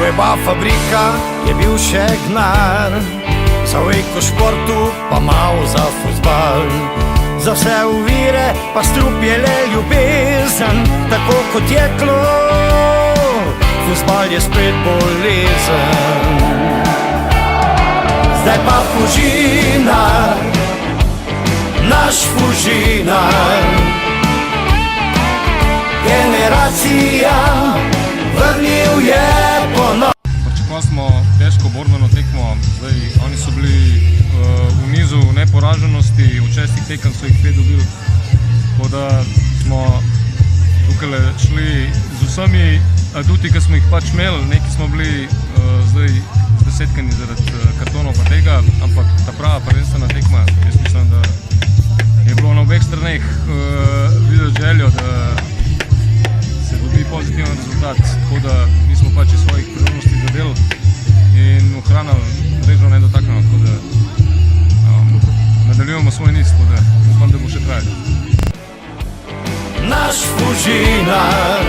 Ko je bila fabrika, je bil še gnar, za veliko športu, pa malo za fuzbal. Za vse uvire, pa strup je le ljubezen, tako kot je tlo, fuzbal je spet bolezen. Zdaj pa Fužinar, naš Fužinar, generacija, vrnil je ponovno. Pričakovali smo težko borbeno tekmo, zdaj oni so bili v nizu neporaženosti, v 6 tekem so jih 5 dobili, tako da smo tukaj šli z vsemi aduti, ki smo jih pač imeli, neki smo bili zdaj zdesetkani zaradi kartonov pa tega, ampak ta prava prvenstvena tekma, jaz mislim, da je bilo na obeh straneh videti željo, da se dobi pozitiven rezultat, tako da mi smo pač iz svojih priložnosti zadeli in ohranili mrežo nedotaknjeno, tako da nadaljujemo svoj niz, tako da upam, da bo še trajalo. Naš Fužinar,